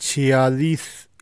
46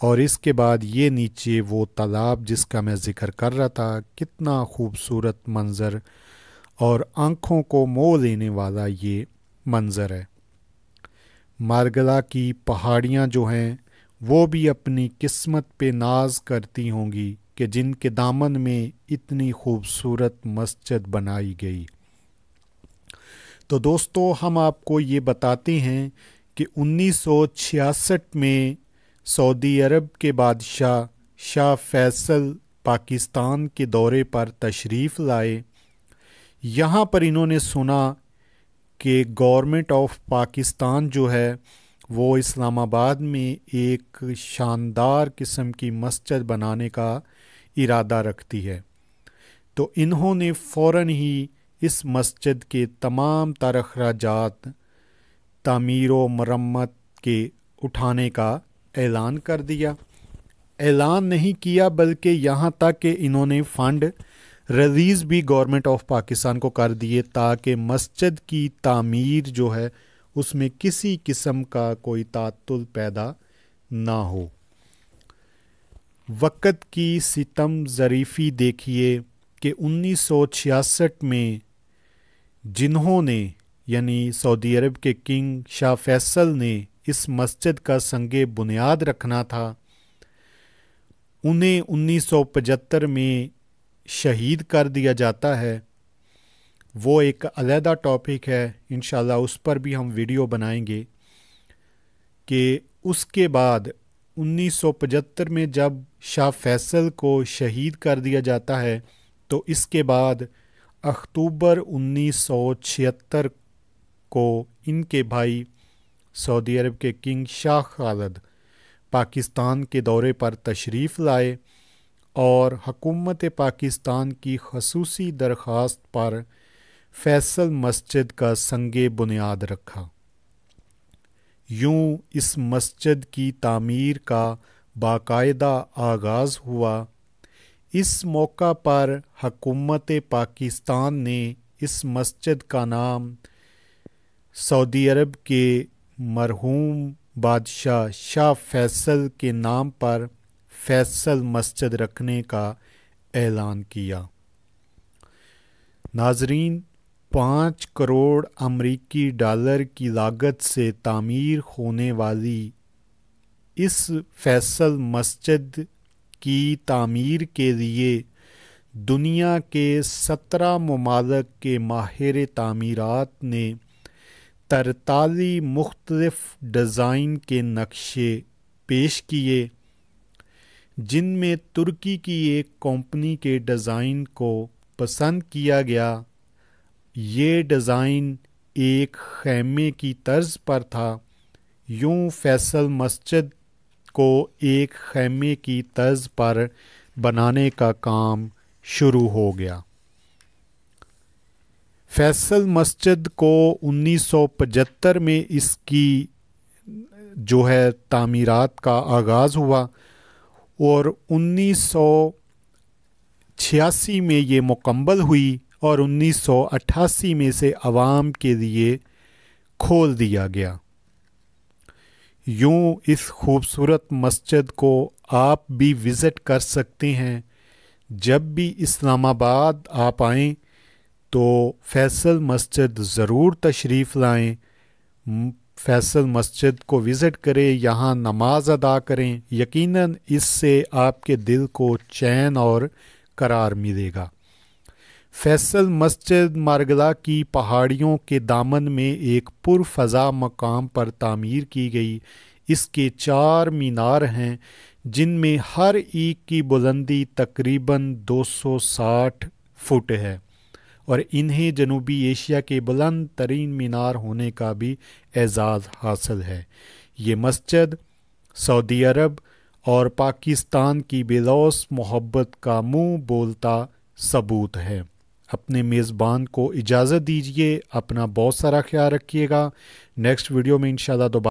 اور اس کے بعد یہ نیچے وہ تالاب جس کا میں ذکر کر رہا تھا، کتنا خوبصورت منظر اور آنکھوں کو مو لینے والا یہ منظر ہے۔ مارگلا کی پہاڑیاں جو ہیں وہ بھی اپنی قسمت پہ ناز کرتی ہوں گی کہ جن کے دامن میں اتنی خوبصورت مسجد بنائی گئی۔ تو دوستو، ہم آپ کو یہ بتاتے ہیں کہ 1966 میں سعودی عرب کے بادشاہ شاہ فیصل پاکستان کے دورے پر تشریف لائے۔ یہاں پر انہوں نے سنا کہ گورنمنٹ آف پاکستان جو ہے وہ اسلام آباد میں ایک شاندار قسم کی مسجد بنانے کا ارادہ رکھتی ہے، تو انہوں نے فوراً ہی اس مسجد کے تمام تر اخراجات تعمیر و مرمت کے اٹھانے کا اعلان کر دیا۔ اعلان نہیں کیا بلکہ یہاں تک کہ انہوں نے فنڈ ریلیز بھی گورنمنٹ آف پاکستان کو کر دیے تاکہ مسجد کی تعمیر جو ہے اس میں کسی قسم کا کوئی تعطل پیدا نہ ہو۔ وقت کی ستم ظریفی دیکھیے کہ 1966 میں جنہوں نے یعنی سعودی عرب کے کنگ شاہ فیصل نے اس مسجد کا سنگ بنیاد رکھنا تھا، انہیں 1975 میں شہید کر دیا جاتا ہے۔ وہ ایک علیحدہ ٹاپک ہے، انشاءاللہ اس پر بھی ہم ویڈیو بنائیں گے کہ اس کے بعد 1975 میں جب شاہ فیصل کو شہید کر دیا جاتا ہے تو اس کے بعد اکتوبر 1976 کو ان کے بھائی سعودی عرب کے کنگ شاہ خالد پاکستان کے دورے پر تشریف لائے اور حکومت پاکستان کی خصوصی درخواست پر فیصل مسجد کا سنگ بنیاد رکھا۔ یوں اس مسجد کی تعمیر کا باقاعدہ آغاز ہوا۔ اس موقع پر حکومت پاکستان نے اس مسجد کا نام سعودی عرب کے مرحوم بادشاہ شاہ فیصل کے نام پر فیصل مسجد رکھنے کا اعلان کیا۔ ناظرین، 5 کروڑ امریکی ڈالر کی لاگت سے تعمیر ہونے والی اس فیصل مسجد کی تعمیر کے لیے دنیا کے 17 ممالک کے ماہر تعمیرات نے 43 مختلف ڈیزائن کے نقشے پیش کیے، جن میں ترکی کی ایک کمپنی کے ڈیزائن کو پسند کیا گیا۔ یہ ڈیزائن ایک خیمے کی طرز پر تھا۔ یوں فیصل مسجد کو ایک خیمے کی طرز پر بنانے کا کام شروع ہو گیا۔ فیصل مسجد کو 1975 میں اس کی جو ہے تعمیرات کا آغاز ہوا اور 1986 میں یہ مکمل ہوئی اور 1988 میں سے عوام کے لیے کھول دیا گیا۔ یوں اس خوبصورت مسجد کو آپ بھی وزٹ کر سکتے ہیں۔ جب بھی اسلام آباد آپ آئیں تو فیصل مسجد ضرور تشریف لائیں، فیصل مسجد کو وزٹ کریں، یہاں نماز ادا کریں، یقیناً اس سے آپ کے دل کو چین اور قرار ملے گا۔ فیصل مسجد مارگلا کی پہاڑیوں کے دامن میں ایک پرفضا مقام پر تعمیر کی گئی۔ اس کے 4 مینار ہیں جن میں ہر ایک کی بلندی تقریباً 260 فٹ ہے اور انہیں جنوبی ایشیا کے بلند ترین مینار ہونے کا بھی اعزاز حاصل ہے۔ یہ مسجد سعودی عرب اور پاکستان کی بلوث محبت کا منہ بولتا ثبوت ہے۔ اپنے میزبان کو اجازت دیجیے، اپنا بہت سارا خیال رکھیے گا۔ نیکسٹ ویڈیو میں انشاءاللہ دوبارہ